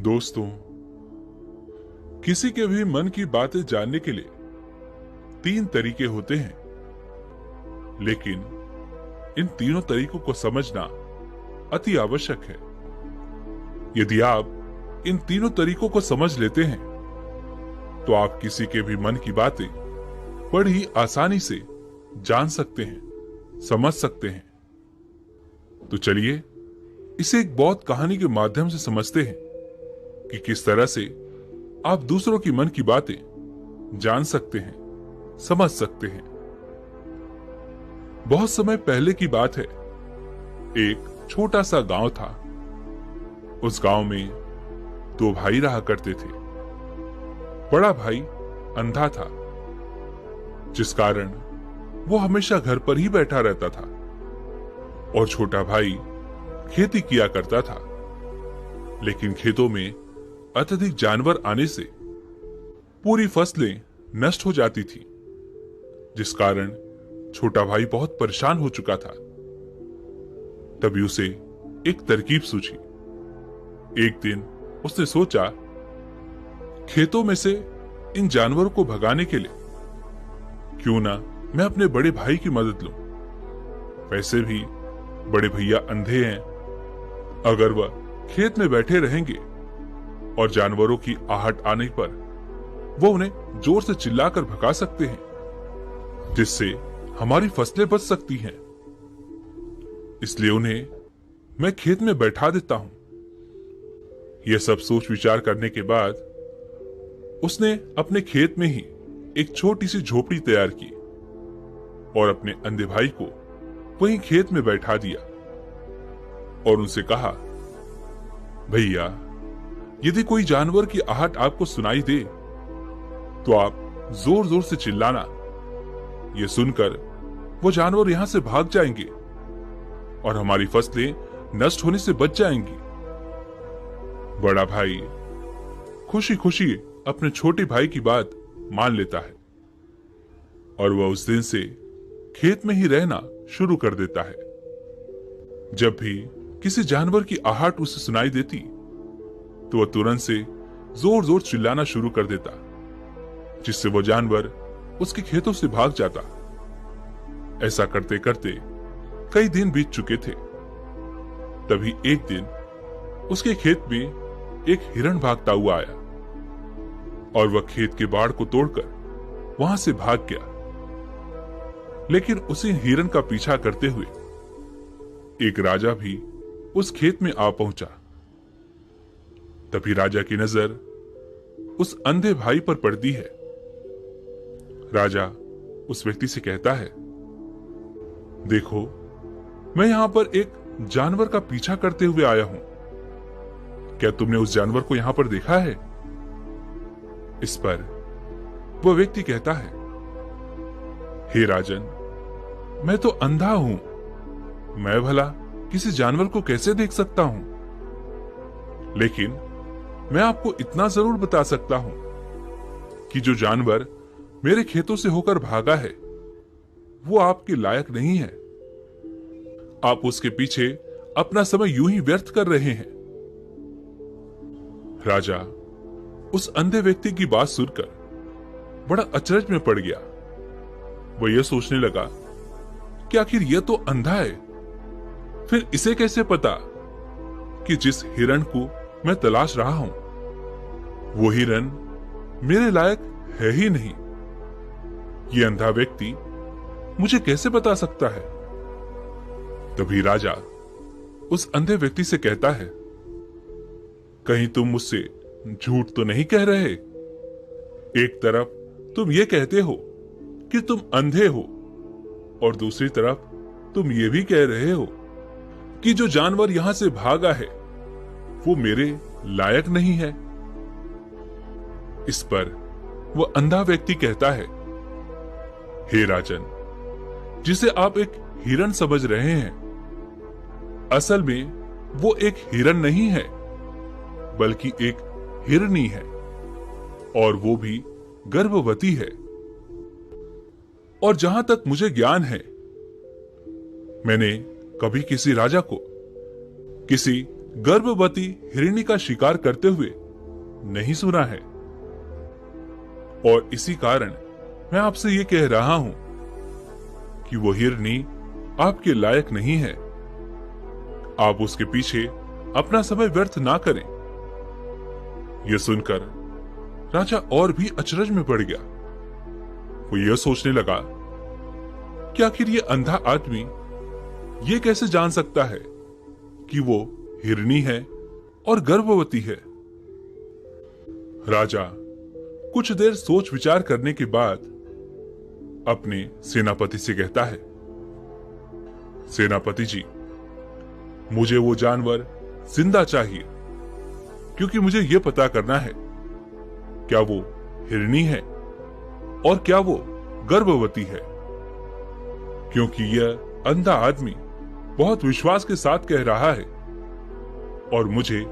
दोस्तों, किसी के भी मन की बातें जानने के लिए 3 तरीके होते हैं, लेकिन इन तीनों तरीकों को समझना अति आवश्यक है। यदि आप इन तीनों तरीकों को समझ लेते हैं, तो आप किसी के भी मन की बातें बड़ी आसानी से जान सकते हैं, समझ सकते हैं। तो चलिए इसे एक बहुत कहानी के माध्यम से समझते हैं कि किस तरह से आप दूसरों की मन की बातें जान सकते हैं, समझ सकते हैं। बहुत समय पहले की बात है। एक छोटा सा गांव था। उस गांव में 2 भाई रहा करते थे। बड़ा भाई अंधा था, जिस कारण वो हमेशा घर पर ही बैठा रहता था, और छोटा भाई खेती किया करता था। लेकिन खेतों में अत्यधिक जानवर आने से पूरी फसलें नष्ट हो जाती थी, जिस कारण छोटा भाई बहुत परेशान हो चुका था। तभी उसे एक तरकीब सूझी। एक दिन उसने सोचा, खेतों में से इन जानवरों को भगाने के लिए क्यों ना मैं अपने बड़े भाई की मदद लूं। वैसे भी बड़े भैया अंधे हैं। अगर वह खेत में बैठे रहेंगे और जानवरों की आहट आने पर वो उन्हें जोर से चिल्लाकर भगा सकते हैं, जिससे हमारी फसलें बच सकती हैं। इसलिए उन्हें मैं खेत में बैठा देता हूं। यह सब सोच विचार करने के बाद उसने अपने खेत में ही एक छोटी सी झोपड़ी तैयार की और अपने अंधे भाई को वहीं खेत में बैठा दिया और उनसे कहा, भैया, यदि कोई जानवर की आहट आपको सुनाई दे तो आप जोर जोर से चिल्लाना। यह सुनकर वो जानवर यहां से भाग जाएंगे और हमारी फसलें नष्ट होने से बच जाएंगी। बड़ा भाई खुशी खुशी अपने छोटे भाई की बात मान लेता है और वह उस दिन से खेत में ही रहना शुरू कर देता है। जब भी किसी जानवर की आहट उसे सुनाई देती तो वह तुरंत से जोर जोर चिल्लाना शुरू कर देता, जिससे वो जानवर उसके खेतों से भाग जाता। ऐसा करते करते कई दिन बीत चुके थे। तभी एक दिन उसके खेत में एक हिरण भागता हुआ आया और वह खेत के बाड़ को तोड़कर वहां से भाग गया। लेकिन उसी हिरण का पीछा करते हुए एक राजा भी उस खेत में आ पहुंचा। तभी राजा की नजर उस अंधे भाई पर पड़ती है। राजा उस व्यक्ति से कहता है, देखो, मैं यहां पर एक जानवर का पीछा करते हुए आया हूं। क्या तुमने उस जानवर को यहां पर देखा है? इस पर वह व्यक्ति कहता है, हे राजन, मैं तो अंधा हूं। मैं भला किसी जानवर को कैसे देख सकता हूं? लेकिन मैं आपको इतना जरूर बता सकता हूं कि जो जानवर मेरे खेतों से होकर भागा है वो आपके लायक नहीं है। आप उसके पीछे अपना समय यूं ही व्यर्थ कर रहे हैं। राजा उस अंधे व्यक्ति की बात सुनकर बड़ा अचरज में पड़ गया। वह यह सोचने लगा कि आखिर यह तो अंधा है, फिर इसे कैसे पता कि जिस हिरण को मैं तलाश रहा हूं वो हिरण मेरे लायक है ही नहीं। ये अंधा व्यक्ति मुझे कैसे बता सकता है? तभी राजा उस अंधे व्यक्ति से कहता है, कहीं तुम मुझसे झूठ तो नहीं कह रहे? एक तरफ तुम ये कहते हो कि तुम अंधे हो और दूसरी तरफ तुम ये भी कह रहे हो कि जो जानवर यहां से भागा है वो मेरे लायक नहीं है। इस पर वह अंधा व्यक्ति कहता है, हे राजन, जिसे आप एक हिरण समझ रहे हैं, असल में वो एक हिरण नहीं है, बल्कि एक हिरनी है, और वो भी गर्भवती है। और जहां तक मुझे ज्ञान है, मैंने कभी किसी राजा को किसी गर्भवती हिरणी का शिकार करते हुए नहीं सुना है। और इसी कारण मैं आपसे ये कह रहा हूं कि वो हिरनी आपके लायक नहीं है। आप उसके पीछे अपना समय व्यर्थ ना करें। यह सुनकर राजा और भी अचरज में पड़ गया। वो यह सोचने लगा कि आखिर ये अंधा आदमी ये कैसे जान सकता है कि वो हिरनी है और गर्भवती है। राजा कुछ देर सोच विचार करने के बाद अपने सेनापति से कहता है, सेनापति जी, मुझे वो जानवर जिंदा चाहिए, क्योंकि मुझे यह पता करना है क्या वो हिरनी है और क्या वो गर्भवती है। क्योंकि यह अंधा आदमी बहुत विश्वास के साथ कह रहा है और मुझे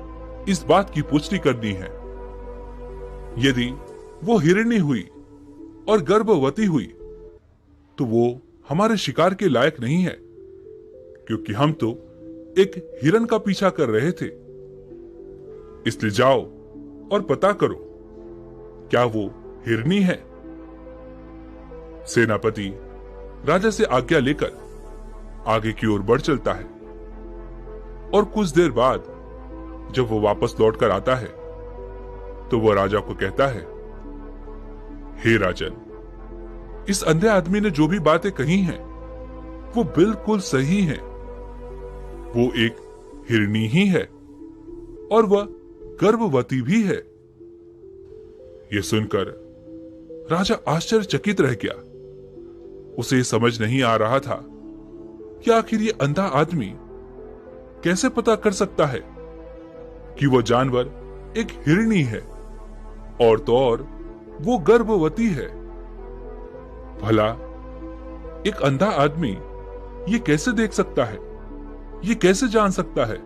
इस बात की पुष्टि करनी है। यदि वो हिरनी हुई और गर्भवती हुई तो वो हमारे शिकार के लायक नहीं है, क्योंकि हम तो एक हिरन का पीछा कर रहे थे। इसलिए जाओ और पता करो क्या वो हिरनी है। सेनापति राजा से आज्ञा लेकर आगे की ओर बढ़ चलता है और कुछ देर बाद जब वो वापस लौटकर आता है तो वो राजा को कहता है, हे राजन, इस अंधे आदमी ने जो भी बातें कही हैं वो बिल्कुल सही हैं। वो एक हिरनी ही है और वह गर्भवती भी है। यह सुनकर राजा आश्चर्यचकित रह गया। उसे समझ नहीं आ रहा था कि आखिर ये अंधा आदमी कैसे पता कर सकता है कि वो जानवर एक हिरनी है और तो और वो गर्भवती है। भला एक अंधा आदमी ये कैसे देख सकता है, ये कैसे जान सकता है,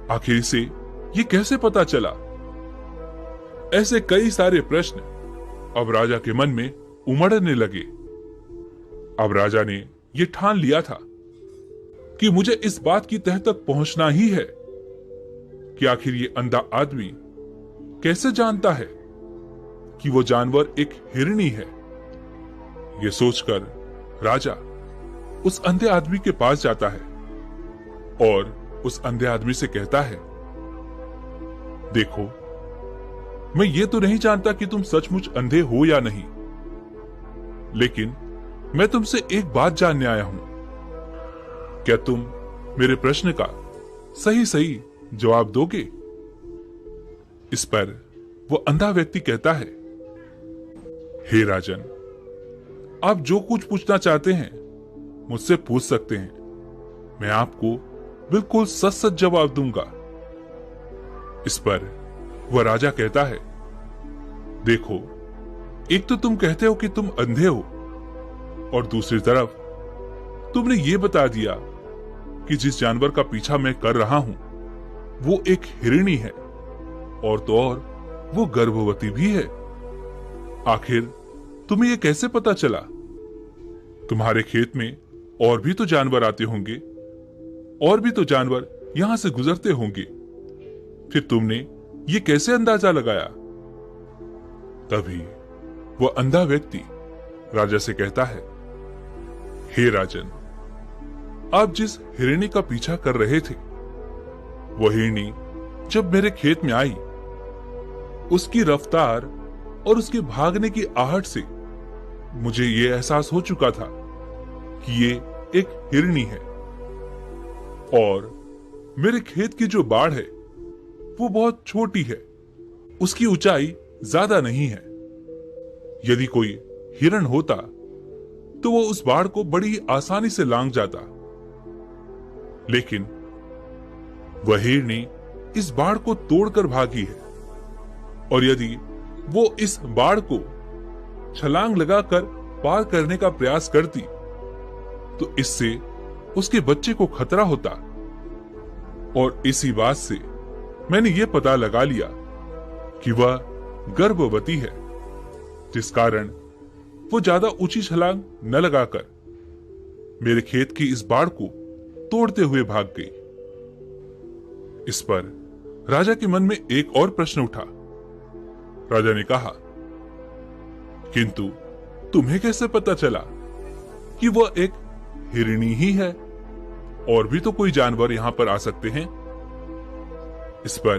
आखिर इसे ये कैसे पता चला। ऐसे कई सारे प्रश्न अब राजा के मन में उमड़ने लगे। अब राजा ने यह ठान लिया था कि मुझे इस बात की तह तक पहुंचना ही है कि आखिर ये अंधा आदमी कैसे जानता है कि वो जानवर एक हिरनी है। यह सोचकर राजा उस अंधे आदमी के पास जाता है और उस अंधे आदमी से कहता है, देखो, मैं ये तो नहीं जानता कि तुम सचमुच अंधे हो या नहीं, लेकिन मैं तुमसे एक बात जानने आया हूं। क्या तुम मेरे प्रश्न का सही सही जवाब दोगे? इस पर वो अंधा व्यक्ति कहता है, हे राजन, आप जो कुछ पूछना चाहते हैं मुझसे पूछ सकते हैं। मैं आपको बिल्कुल सच सच जवाब दूंगा। इस पर वह राजा कहता है, देखो, एक तो तुम कहते हो कि तुम अंधे हो और दूसरी तरफ तुमने ये बता दिया कि जिस जानवर का पीछा मैं कर रहा हूं वो एक हिरनी है और तो और वो गर्भवती भी है। आखिर तुम्हें ये कैसे पता चला? तुम्हारे खेत में और भी तो जानवर आते होंगे, और भी तो जानवर यहां से गुजरते होंगे, फिर तुमने ये कैसे अंदाजा लगाया? तभी वह अंधा व्यक्ति राजा से कहता है, हे राजन, आप जिस हिरनी का पीछा कर रहे थे वह हिरनी जब मेरे खेत में आई, उसकी रफ्तार और उसके भागने की आहट से मुझे यह एहसास हो चुका था कि ये एक हिरनी है। और मेरे खेत की जो बाड़ है वो बहुत छोटी है, उसकी ऊंचाई ज्यादा नहीं है। यदि कोई हिरण होता तो वो उस बाड़ को बड़ी ही आसानी से लांघ जाता, लेकिन वह हिरनी इस बाड़ को तोड़कर भागी है। और यदि वो इस बाड़ को छलांग लगाकर पार करने का प्रयास करती तो इससे उसके बच्चे को खतरा होता। और इसी बात से मैंने ये पता लगा लिया कि वह गर्भवती है, जिस कारण वो ज्यादा ऊंची छलांग न लगाकर मेरे खेत की इस बाड़ को तोड़ते हुए भाग गई। इस पर राजा के मन में एक और प्रश्न उठा। राजा ने कहा, किंतु तुम्हें कैसे पता चला कि वह एक हिरणी ही है? और भी तो कोई जानवर यहां पर आ सकते हैं। इस पर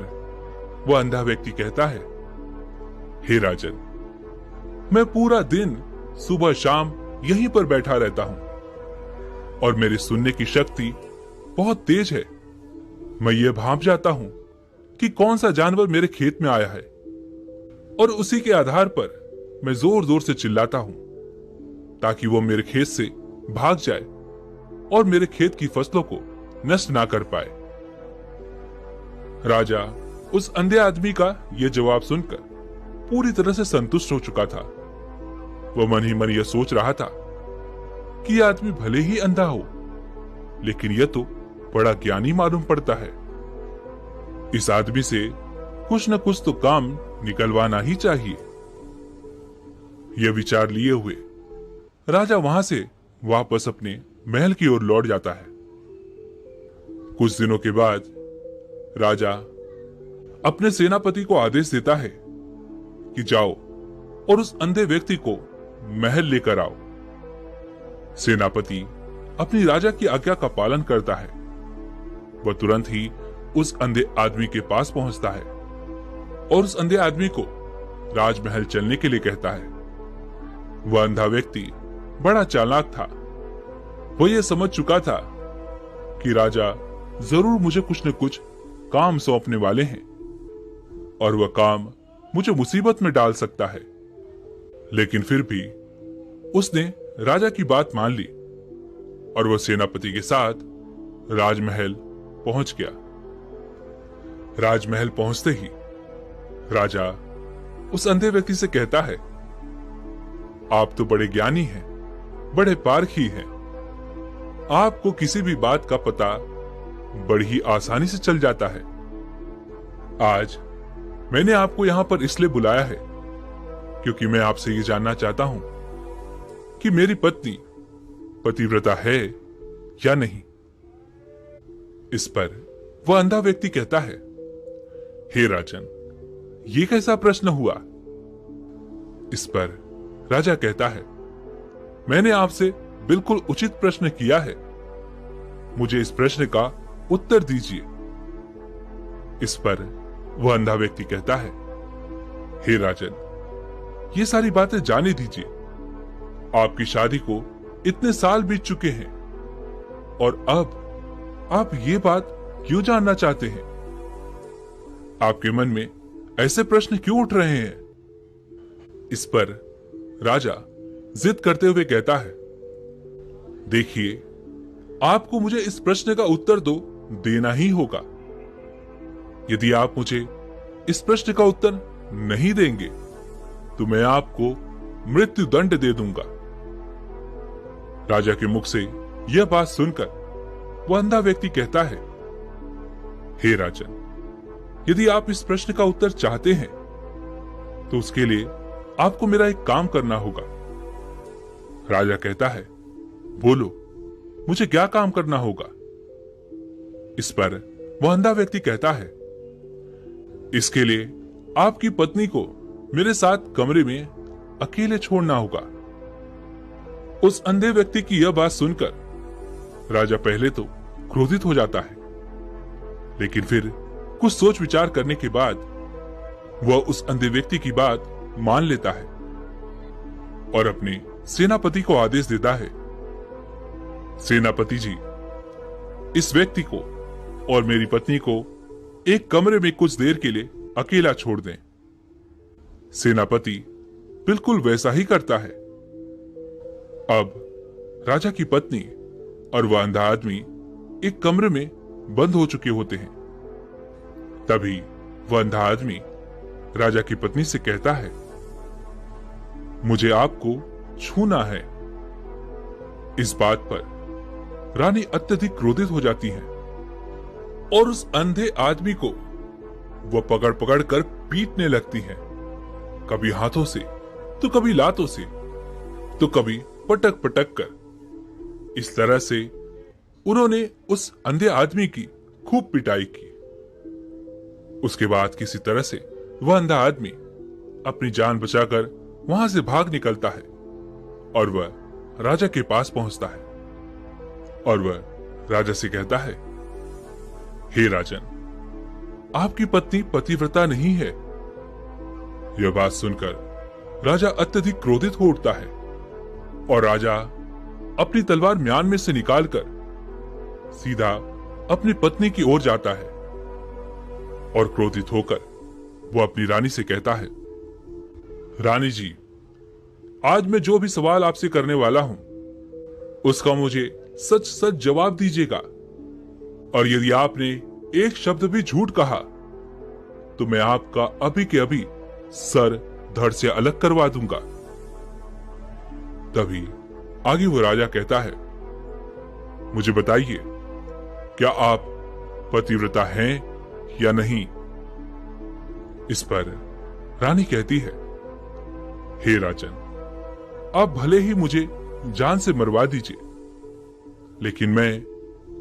वह अंधा व्यक्ति कहता है, हे राजन, मैं पूरा दिन सुबह शाम यहीं पर बैठा रहता हूं और मेरी सुनने की शक्ति बहुत तेज है। मैं ये भांप जाता हूं कि कौन सा जानवर मेरे खेत में आया है और उसी के आधार पर मैं जोर जोर से चिल्लाता हूं ताकि वो मेरे खेत से भाग जाए और मेरे खेत की फसलों को नष्ट ना कर पाए। राजा उस अंधे आदमी का यह जवाब सुनकर पूरी तरह से संतुष्ट हो चुका था। वह मन ही मन यह सोच रहा था कि यह आदमी भले ही अंधा हो, लेकिन यह तो बड़ा ज्ञानी मालूम पड़ता है। इस आदमी से कुछ न कुछ तो काम निकलवाना ही चाहिए। यह विचार लिए हुए राजा वहां से वापस अपने महल की ओर लौट जाता है। कुछ दिनों के बाद राजा अपने सेनापति को आदेश देता है कि जाओ और उस अंधे व्यक्ति को महल लेकर आओ। सेनापति अपनी राजा की आज्ञा का पालन करता है। वह तुरंत ही उस अंधे आदमी के पास पहुंचता है और उस अंधे आदमी को राजमहल चलने के लिए कहता है। वह अंधा व्यक्ति बड़ा चालाक था। वह यह समझ चुका था कि राजा जरूर मुझे कुछ न कुछ काम सौंपने वाले हैं और वह काम मुझे मुसीबत में डाल सकता है। लेकिन फिर भी उसने राजा की बात मान ली और वह सेनापति के साथ राजमहल पहुंच गया। राजमहल पहुंचते ही राजा उस अंधे व्यक्ति से कहता है, आप तो बड़े ज्ञानी हैं, बड़े पारखी हैं। आपको किसी भी बात का पता बड़ी ही आसानी से चल जाता है। आज मैंने आपको यहां पर इसलिए बुलाया है क्योंकि मैं आपसे ये जानना चाहता हूं कि मेरी पत्नी पतिव्रता है या नहीं। इस पर वह अंधा व्यक्ति कहता है, हे राजन, ये कैसा प्रश्न हुआ? इस पर राजा कहता है, मैंने आपसे बिल्कुल उचित प्रश्न किया है। मुझे इस प्रश्न का उत्तर दीजिए। इस पर वह अंधा व्यक्ति कहता है, हे राजन, ये सारी बातें जाने दीजिए। आपकी शादी को इतने साल बीत चुके हैं और अब आप ये बात क्यों जानना चाहते हैं? आपके मन में ऐसे प्रश्न क्यों उठ रहे हैं? इस पर राजा जिद करते हुए कहता है, देखिए, आपको मुझे इस प्रश्न का उत्तर तो देना ही होगा। यदि आप मुझे इस प्रश्न का उत्तर नहीं देंगे तो मैं आपको मृत्यु दंड दे दूंगा। राजा के मुख से यह बात सुनकर वह अंधा व्यक्ति कहता है, हे राजन, यदि आप इस प्रश्न का उत्तर चाहते हैं तो उसके लिए आपको मेरा एक काम करना होगा। राजा कहता है, बोलो, मुझे क्या काम करना होगा? इस पर वह अंधा व्यक्ति कहता है, इसके लिए आपकी पत्नी को मेरे साथ कमरे में अकेले छोड़ना होगा। उस अंधे व्यक्ति की यह बात सुनकर राजा पहले तो क्रोधित हो जाता है, लेकिन फिर कुछ सोच विचार करने के बाद वह उस अंधे व्यक्ति की बात मान लेता है और अपने सेनापति को आदेश देता है, सेनापति जी, इस व्यक्ति को और मेरी पत्नी को एक कमरे में कुछ देर के लिए अकेला छोड़ दें। सेनापति बिल्कुल वैसा ही करता है। अब राजा की पत्नी और वह अंधा आदमी एक कमरे में बंद हो चुके होते हैं। तभी वह अंधा आदमी राजा की पत्नी से कहता है, मुझे आपको छूना है। इस बात पर रानी अत्यधिक क्रोधित हो जाती हैं और उस अंधे आदमी को वह पकड़ पकड़ कर पीटने लगती हैं, कभी हाथों से तो कभी लातों से तो कभी पटक पटक कर। इस तरह से उन्होंने उस अंधे आदमी की खूब पिटाई की। उसके बाद किसी तरह से वह अंधा आदमी अपनी जान बचाकर वहां से भाग निकलता है और वह राजा के पास पहुंचता है और वह राजा से कहता है, हे राजन, आपकी पत्नी पतिव्रता नहीं है। यह बात सुनकर राजा अत्यधिक क्रोधित हो उठता है और राजा अपनी तलवार म्यान में से निकालकर सीधा अपनी पत्नी की ओर जाता है और क्रोधित होकर वो अपनी रानी से कहता है, रानी जी, आज मैं जो भी सवाल आपसे करने वाला हूं उसका मुझे सच सच जवाब दीजिएगा, और यदि आपने एक शब्द भी झूठ कहा तो मैं आपका अभी के अभी सर धड़ से अलग करवा दूंगा। तभी आगे वो राजा कहता है, मुझे बताइए, क्या आप पतिव्रता हैं या नहीं? इस पर रानी कहती है, हे राजन, आप भले ही मुझे जान से मरवा दीजिए, लेकिन मैं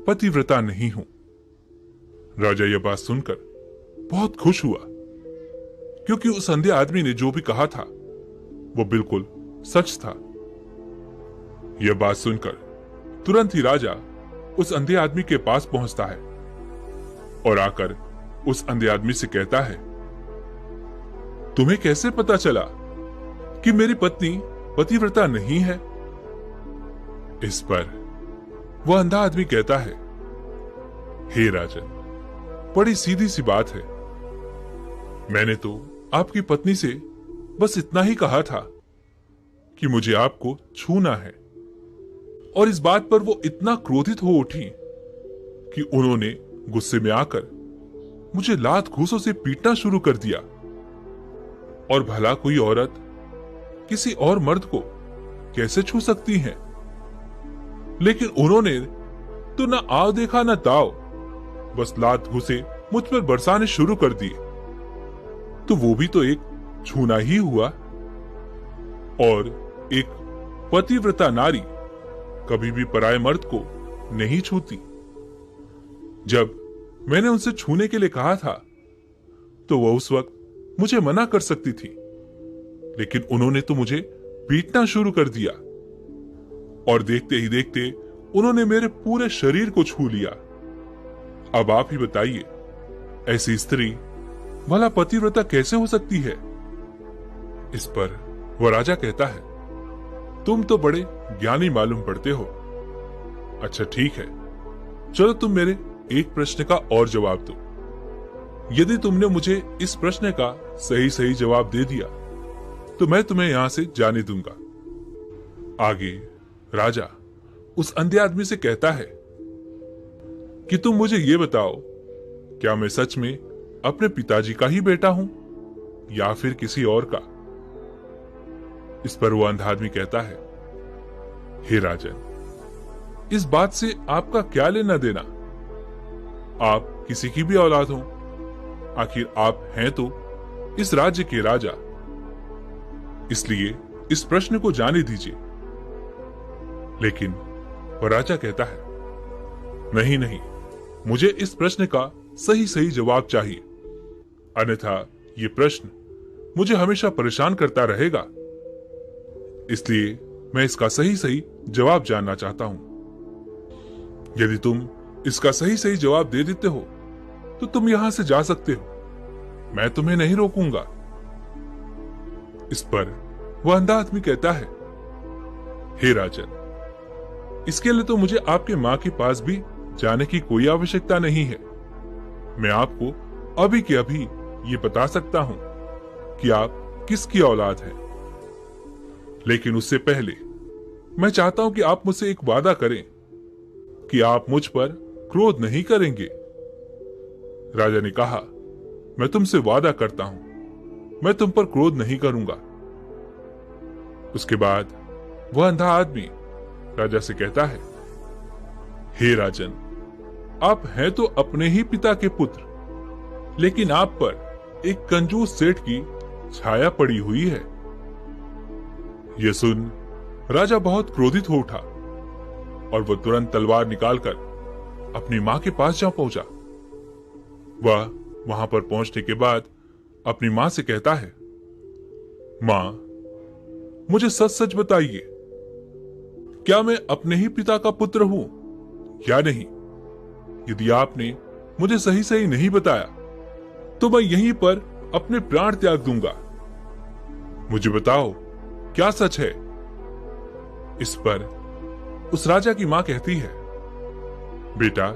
पतिव्रता नहीं हूं। राजा यह बात सुनकर बहुत खुश हुआ, क्योंकि उस अंधे आदमी ने जो भी कहा था वो बिल्कुल सच था। यह बात सुनकर तुरंत ही राजा उस अंधे आदमी के पास पहुंचता है और आकर उस अंधे आदमी से कहता है, तुम्हें कैसे पता चला कि मेरी पत्नी पतिव्रता नहीं है? इस पर वह अंधा आदमी कहता है, हे राजन, बड़ी सीधी सी बात है। मैंने तो आपकी पत्नी से बस इतना ही कहा था कि मुझे आपको छूना है, और इस बात पर वो इतना क्रोधित हो उठी कि उन्होंने गुस्से में आकर मुझे लात घूंसों से पीटना शुरू कर दिया। और भला कोई औरत किसी और मर्द को कैसे छू सकती है? लेकिन उन्होंने तो ना आव देखा ना ताव, बस लात घूंसे मुझ पर बरसाने शुरू कर दिए। तो वो भी तो एक छूना ही हुआ, और एक पतिव्रता नारी कभी भी पराये मर्द को नहीं छूती। जब मैंने उनसे छूने के लिए कहा था तो वह उस वक्त मुझे मना कर सकती थी, लेकिन उन्होंने तो मुझे पीटना शुरू कर दिया, और देखते ही देखते उन्होंने मेरे पूरे शरीर को छू लिया। अब आप ही बताइए, ऐसी स्त्री भला पतिव्रता कैसे हो सकती है? इस पर वह राजा कहता है, तुम तो बड़े ज्ञानी मालूम पड़ते हो। अच्छा ठीक है, चलो तुम मेरे एक प्रश्न का और जवाब दो। यदि तुमने मुझे इस प्रश्न का सही सही जवाब दे दिया तो मैं तुम्हें यहां से जाने दूंगा। आगे राजा उस अंधे आदमी से कहता है कि तुम मुझे ये बताओ, क्या मैं सच में अपने पिताजी का ही बेटा हूं या फिर किसी और का? इस पर वो अंधा आदमी कहता है, हे राजन, इस बात से आपका क्या लेना देना? आप किसी की भी औलाद हो, आखिर आप हैं तो इस राज्य के राजा, इसलिए इस प्रश्न को जाने दीजिए। लेकिन वह राजा कहता है, नहीं नहीं, मुझे इस प्रश्न का सही सही जवाब चाहिए, अन्यथा ये प्रश्न मुझे हमेशा परेशान करता रहेगा। इसलिए मैं इसका सही सही जवाब जानना चाहता हूं। यदि तुम इसका सही सही जवाब दे देते हो तो तुम यहां से जा सकते हो, मैं तुम्हें नहीं रोकूंगा। इस पर वह अंधा आदमी कहता है, हे राजन, इसके लिए तो मुझे आपके मां के पास भी जाने की कोई आवश्यकता नहीं है। मैं आपको अभी के अभी ये बता सकता हूं कि आप किसकी औलाद हैं। लेकिन उससे पहले मैं चाहता हूं कि आप मुझसे एक वादा करें कि आप मुझ पर क्रोध नहीं करेंगे। राजा ने कहा, मैं तुमसे वादा करता हूं, मैं तुम पर क्रोध नहीं करूंगा। उसके बाद वह अंधा आदमी राजा से कहता है, हे राजन, आप हैं तो अपने ही पिता के पुत्र, लेकिन आप पर एक कंजूस सेठ की छाया पड़ी हुई है। यह सुन राजा बहुत क्रोधित हो उठा और वह तुरंत तलवार निकालकर अपनी मां के पास जा पहुंचा। वह वहां पर पहुंचने के बाद अपनी मां से कहता है, मां, मुझे सच सच बताइए, क्या मैं अपने ही पिता का पुत्र हूं या नहीं? यदि आपने मुझे सही सही नहीं बताया तो मैं यहीं पर अपने प्राण त्याग दूंगा। मुझे बताओ, क्या सच है? इस पर उस राजा की मां कहती है, बेटा,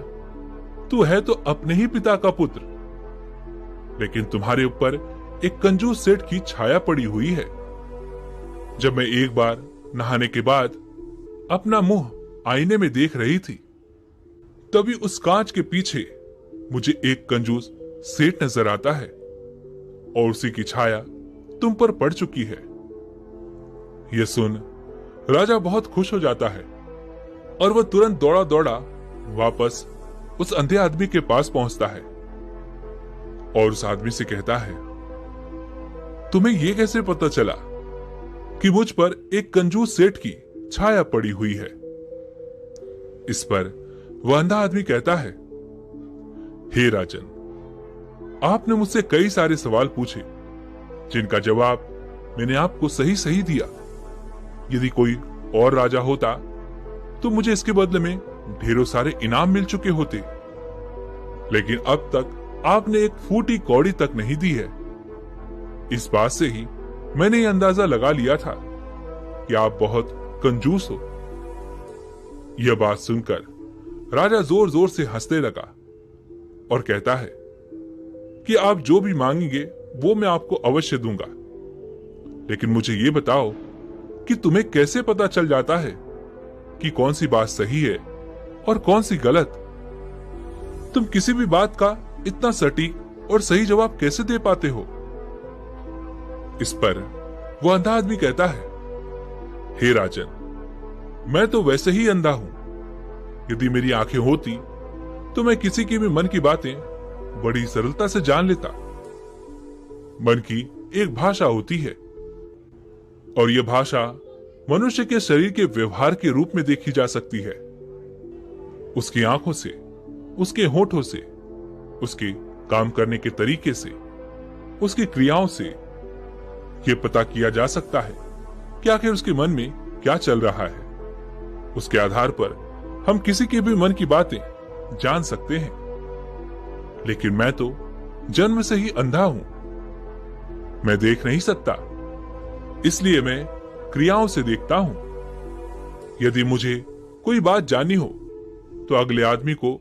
तू है तो अपने ही पिता का पुत्र, लेकिन तुम्हारे ऊपर एक कंजूस सेठ की छाया पड़ी हुई है। जब मैं एक बार नहाने के बाद अपना मुंह आईने में देख रही थी, तभी उस कांच के पीछे मुझे एक कंजूस सेठ नजर आता है और उसी की छाया तुम पर पड़ चुकी है। यह सुन राजा बहुत खुश हो जाता है और वह तुरंत दौड़ा दौड़ा वापस उस अंधे आदमी के पास पहुंचता है और उस आदमी से कहता है, तुम्हें यह कैसे पता चला कि मुझ पर एक कंजूस सेठ की छाया पड़ी हुई है? इस पर वह अंधा आदमी कहता है, हे राजन, आपने मुझसे कई सारे सवाल पूछे जिनका जवाब मैंने आपको सही सही दिया। यदि कोई और राजा होता तो मुझे इसके बदले में ढेरों सारे इनाम मिल चुके होते, लेकिन अब तक आपने एक फूटी कौड़ी तक नहीं दी है। इस बात से ही मैंने ये अंदाजा लगा लिया था कि आप बहुत कंजूस हो। यह बात सुनकर राजा जोर जोर से हंसने लगा और कहता है कि आप जो भी मांगेंगे वो मैं आपको अवश्य दूंगा, लेकिन मुझे ये बताओ कि तुम्हें कैसे पता चल जाता है कि कौन सी बात सही है और कौन सी गलत? तुम किसी भी बात का इतना सटीक और सही जवाब कैसे दे पाते हो? इस पर वो अंधा आदमी कहता है, हे राजन, मैं तो वैसे ही अंधा हूं। यदि मेरी आंखें होती तो मैं किसी की भी मन की बातें बड़ी सरलता से जान लेता। मन की एक भाषा होती है और यह भाषा मनुष्य के शरीर के व्यवहार के रूप में देखी जा सकती है। उसकी आंखों से, उसके होठों से, उसके काम करने के तरीके से, उसकी क्रियाओं से यह पता किया जा सकता है कि आखिर उसके मन में क्या चल रहा है। उसके आधार पर हम किसी के भी मन की बातें जान सकते हैं। लेकिन मैं तो जन्म से ही अंधा हूं। मैं देख नहीं सकता, इसलिए मैं क्रियाओं से देखता हूं। यदि मुझे कोई बात जाननी हो तो अगले आदमी को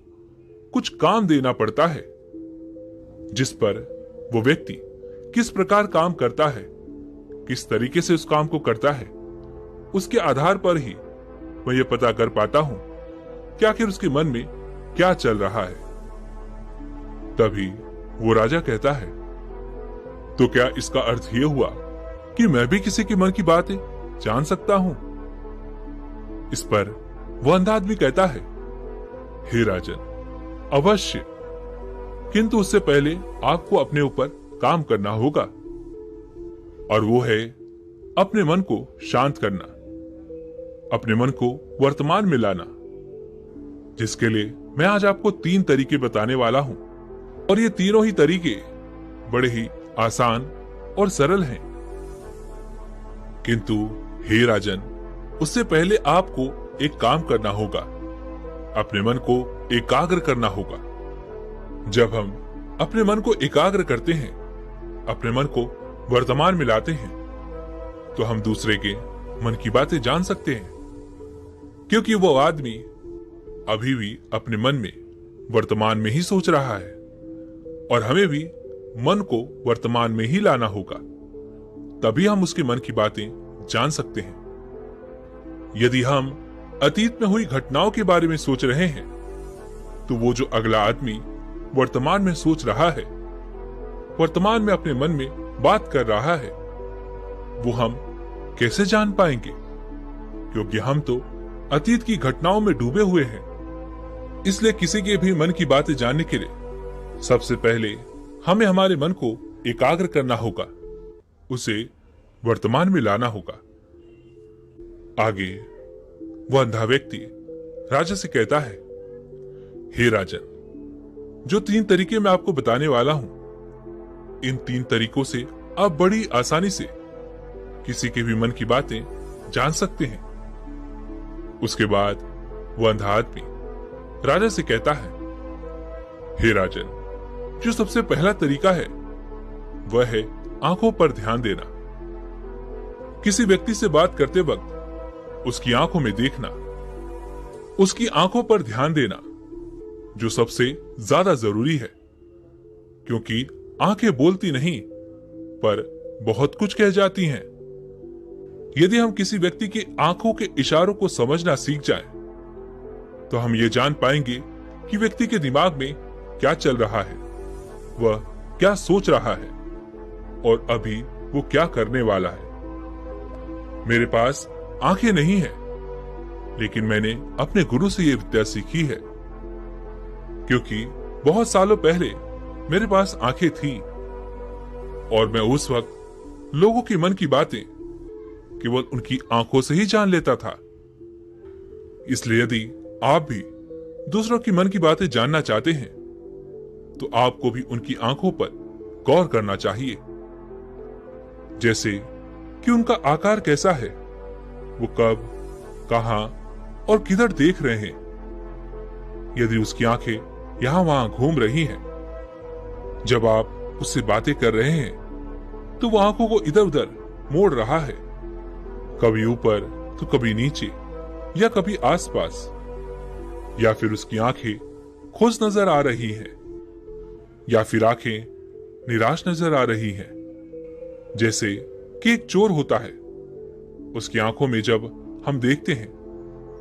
कुछ काम देना पड़ता है, जिस पर वो व्यक्ति किस प्रकार काम करता है, किस तरीके से उस काम को करता है, उसके आधार पर ही मैं ये पता कर पाता हूं कि आखिर उसके मन में क्या चल रहा है। तभी वो राजा कहता है, तो क्या इसका अर्थ ये हुआ कि मैं भी किसी के मन की बातें जान सकता हूं? इस पर वह अंधा आदमी कहता है, हे राजन, अवश्य, किंतु उससे पहले आपको अपने ऊपर काम करना होगा, और वो है अपने मन को शांत करना, अपने मन को वर्तमान में लाना, जिसके लिए मैं आज आपको 3 तरीके बताने वाला हूं। और ये तीनों ही तरीके बड़े ही आसान और सरल हैं। किंतु हे राजन, उससे पहले आपको एक काम करना होगा, अपने मन को एकाग्र करना होगा। जब हम अपने मन को एकाग्र करते हैं, अपने मन को वर्तमान में लाते हैं, तो हम दूसरे के मन की बातें जान सकते हैं, क्योंकि वो आदमी अभी भी अपने मन में वर्तमान में ही सोच रहा है, और हमें भी मन को वर्तमान में ही लाना होगा, तभी हम उसके मन की बातें जान सकते हैं। यदि हम अतीत में हुई घटनाओं के बारे में सोच रहे हैं, तो वो जो अगला आदमी वर्तमान में सोच रहा है, वर्तमान में अपने मन में बात कर रहा है, वो हम कैसे जान पाएंगे? क्योंकि हम तो अतीत की घटनाओं में डूबे हुए हैं। इसलिए किसी के भी मन की बातें जानने के लिए सबसे पहले हमें हमारे मन को एकाग्र करना होगा, उसे वर्तमान में लाना होगा। आगे वह अंधा व्यक्ति राजा से कहता है, हे राजन, जो 3 तरीके मैं आपको बताने वाला हूं, इन 3 तरीकों से आप बड़ी आसानी से किसी के भी मन की बातें जान सकते हैं। उसके बाद वह अंधा आदमी राजा से कहता है, हे राजन, जो सबसे पहला तरीका है वह है आंखों पर ध्यान देना। किसी व्यक्ति से बात करते वक्त उसकी आंखों में देखना, उसकी आंखों पर ध्यान देना जो सबसे ज्यादा जरूरी है, क्योंकि आंखें बोलती नहीं पर बहुत कुछ कह जाती हैं। यदि हम किसी व्यक्ति की आंखों के इशारों को समझना सीख जाएं, तो हम ये जान पाएंगे कि व्यक्ति के दिमाग में क्या चल रहा है, वह क्या सोच रहा है और अभी वो क्या करने वाला है। मेरे पास आंखें नहीं है, लेकिन मैंने अपने गुरु से यह विद्या सीखी है, क्योंकि बहुत सालों पहले मेरे पास आंखें थीं और मैं उस वक्त लोगों के मन की बातें केवल उनकी आंखों से ही जान लेता था। इसलिए यदि आप भी दूसरों की मन की बातें जानना चाहते हैं, तो आपको भी उनकी आंखों पर गौर करना चाहिए, जैसे कि उनका आकार कैसा है, वो कब, कहां और किधर देख रहे हैं। यदि उसकी आंखें यहां वहां घूम रही हैं, जब आप उससे बातें कर रहे हैं, तो वो आंखों को इधर उधर मोड़ रहा है, कभी ऊपर तो कभी नीचे या कभी आसपास, या फिर उसकी आंखें खुश नजर आ रही हैं, या फिर आंखें निराश नजर आ रही हैं। जैसे कि एक चोर होता है, उसकी आंखों में जब हम देखते हैं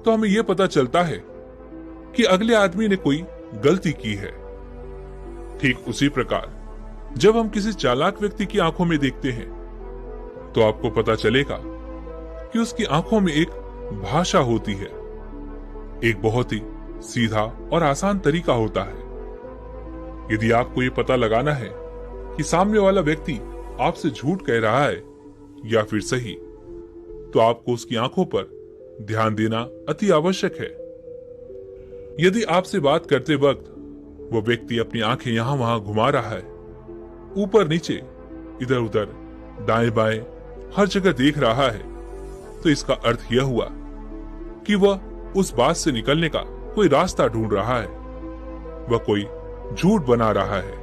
तो हमें यह पता चलता है कि अगले आदमी ने कोई गलती की है। ठीक उसी प्रकार जब हम किसी चालाक व्यक्ति की आंखों में देखते हैं, तो आपको पता चलेगा कि उसकी आंखों में एक भाषा होती है। एक बहुत ही सीधा और आसान तरीका होता है। यदि आपको ये पता लगाना है कि सामने वाला व्यक्ति आपसे झूठ कह रहा है या फिर सही, तो आपको उसकी आंखों पर ध्यान देना अति आवश्यक है। यदि आपसे बात करते वक्त वो व्यक्ति अपनी आंखें यहां वहां घुमा रहा है, ऊपर नीचे, इधर उधर, दाएं बाएं, हर जगह देख रहा है, तो इसका अर्थ यह हुआ कि वह उस बात से निकलने का कोई रास्ता ढूंढ रहा है, वह कोई झूठ बना रहा है।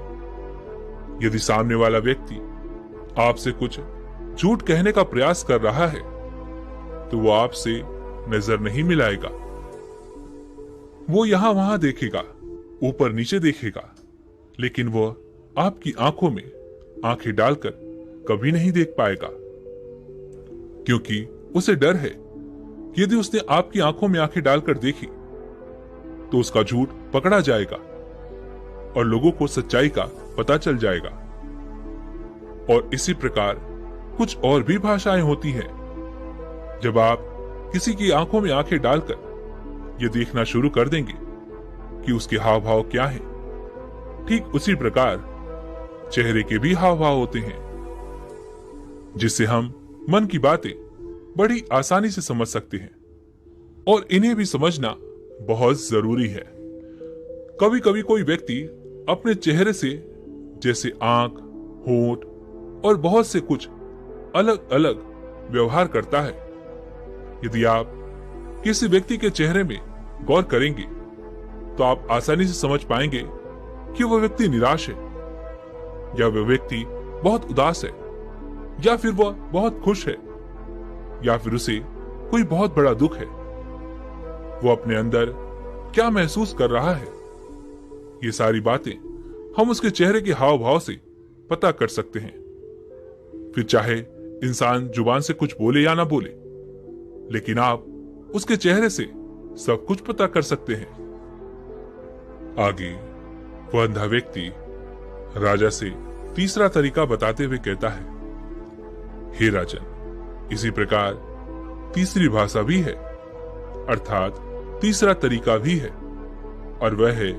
यदि सामने वाला व्यक्ति आपसे कुछ झूठ कहने का प्रयास कर रहा है, तो वो आपसे नजर नहीं मिलाएगा। वो यहां वहां देखेगा, ऊपर नीचे देखेगा, लेकिन वो आपकी आंखों में आंखें डालकर कभी नहीं देख पाएगा, क्योंकि उसे डर है कि यदि उसने आपकी आंखों में आंखें डालकर देखी, तो उसका झूठ पकड़ा जाएगा और लोगों को सच्चाई का पता चल जाएगा। और इसी प्रकार कुछ और भी भाषाएं होती हैं। जब आप किसी की आंखों में आंखें डालकर ये देखना शुरू कर देंगे कि उसके हाव भाव क्या हैं, ठीक उसी प्रकार चेहरे के भी हाव भाव होते हैं, जिससे हम मन की बातें बड़ी आसानी से समझ सकते हैं और इन्हें भी समझना बहुत जरूरी है। कभी कभी कोई व्यक्ति अपने चेहरे से, जैसे आंख, होंठ और बहुत से कुछ अलग अलग व्यवहार करता है। यदि आप किसी व्यक्ति के चेहरे में गौर करेंगे, तो आप आसानी से समझ पाएंगे कि वह व्यक्ति निराश है, या वह व्यक्ति बहुत उदास है, या फिर वह बहुत खुश है, या फिर उसे कोई बहुत बड़ा दुख है। वो अपने अंदर क्या महसूस कर रहा है, ये सारी बातें हम उसके चेहरे के हाव भाव से पता कर सकते हैं। फिर चाहे इंसान जुबान से कुछ बोले या ना बोले, लेकिन आप उसके चेहरे से सब कुछ पता कर सकते हैं। आगे वह अंधा व्यक्ति राजा से तीसरा तरीका बताते हुए कहता है, हे राजन, इसी प्रकार तीसरी भाषा भी है, अर्थात तीसरा तरीका भी है, और वह है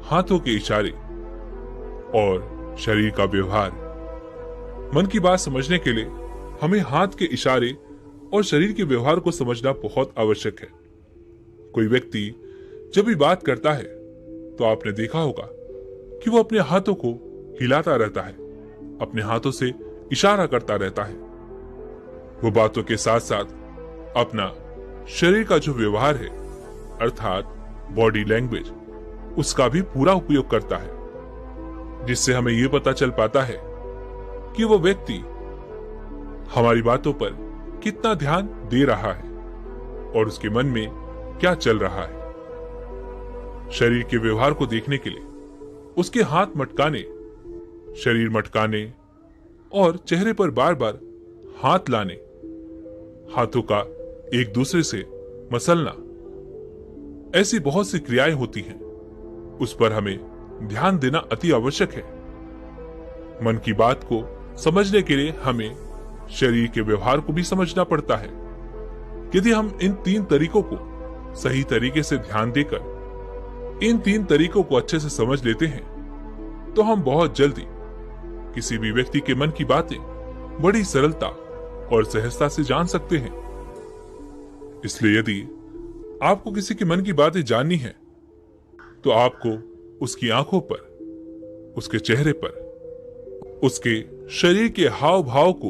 हाथों के इशारे और शरीर का व्यवहार। मन की बात समझने के लिए हमें हाथ के इशारे और शरीर के व्यवहार को समझना बहुत आवश्यक है। कोई व्यक्ति जब भी बात करता है, तो आपने देखा होगा कि वो अपने हाथों को हिलाता रहता है, अपने हाथों से इशारा करता रहता है। वो बातों के साथ साथ अपना शरीर का जो व्यवहार है अर्थात बॉडी लैंग्वेज, उसका भी पूरा उपयोग करता है, जिससे हमें यह पता चल पाता है कि वो व्यक्ति हमारी बातों पर कितना ध्यान दे रहा है और उसके मन में क्या चल रहा है। शरीर के व्यवहार को देखने के लिए उसके हाथ मटकाने, शरीर मटकाने और चेहरे पर बार बार हाथ लाने, हाथों का एक दूसरे से मसलना, ऐसी बहुत सी क्रियाएं होती हैं, उस पर हमें ध्यान देना अति आवश्यक है। मन की बात को समझने के लिए हमें शरीर के व्यवहार को भी समझना पड़ता है। यदि हम इन 3 तरीकों को सही तरीके से ध्यान देकर इन 3 तरीकों को अच्छे से समझ लेते हैं तो हम बहुत जल्दी किसी भी व्यक्ति के मन की बातें बड़ी सरलता और सहजता से जान सकते हैं। इसलिए यदि आपको किसी के मन की बातें जाननी है तो आपको उसकी आंखों पर, उसके चेहरे पर, उसके शरीर के हाव भाव को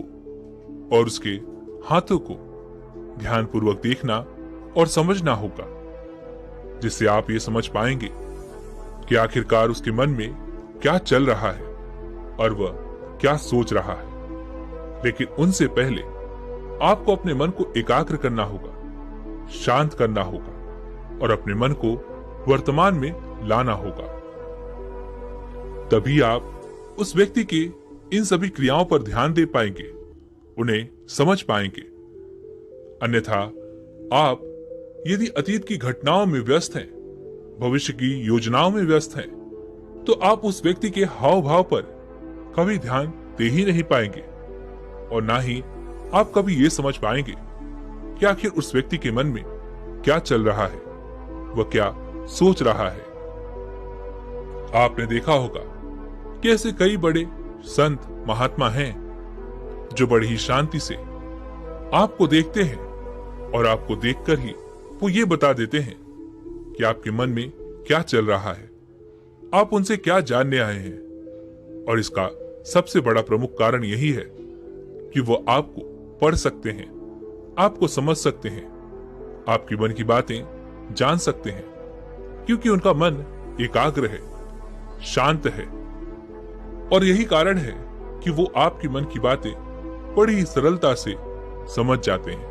और उसके हाथों को ध्यानपूर्वक देखना और समझना होगा, जिससे आप ये समझ पाएंगे कि आखिरकार उसके मन में क्या चल रहा है और वह क्या सोच रहा है। लेकिन उनसे पहले आपको अपने मन को एकाग्र करना होगा, शांत करना होगा और अपने मन को वर्तमान में लाना होगा। तभी आप उस व्यक्ति के इन सभी क्रियाओं पर ध्यान दे पाएंगे, उन्हें समझ पाएंगे। अन्यथा आप यदि अतीत की घटनाओं में व्यस्त हैं, भविष्य की योजनाओं में व्यस्त हैं, तो आप उस व्यक्ति के हाव भाव पर कभी ध्यान दे ही नहीं पाएंगे और ना ही आप कभी ये समझ पाएंगे कि आखिर उस व्यक्ति के मन में क्या चल रहा है, वह क्या सोच रहा है। आपने देखा होगा कि ऐसे कई बड़े संत महात्मा हैं जो बड़ी ही शांति से आपको देखते हैं और आपको देखकर ही वो ये बता देते हैं कि आपके मन में क्या चल रहा है, आप उनसे क्या जानने आए हैं। और इसका सबसे बड़ा प्रमुख कारण यही है कि वो आपको पढ़ सकते हैं, आपको समझ सकते हैं, आपकी मन की बातें जान सकते हैं, क्योंकि उनका मन एकाग्र है, शांत है। और यही कारण है कि वो आपकी मन की बातें बड़ी ही सरलता से समझ जाते हैं।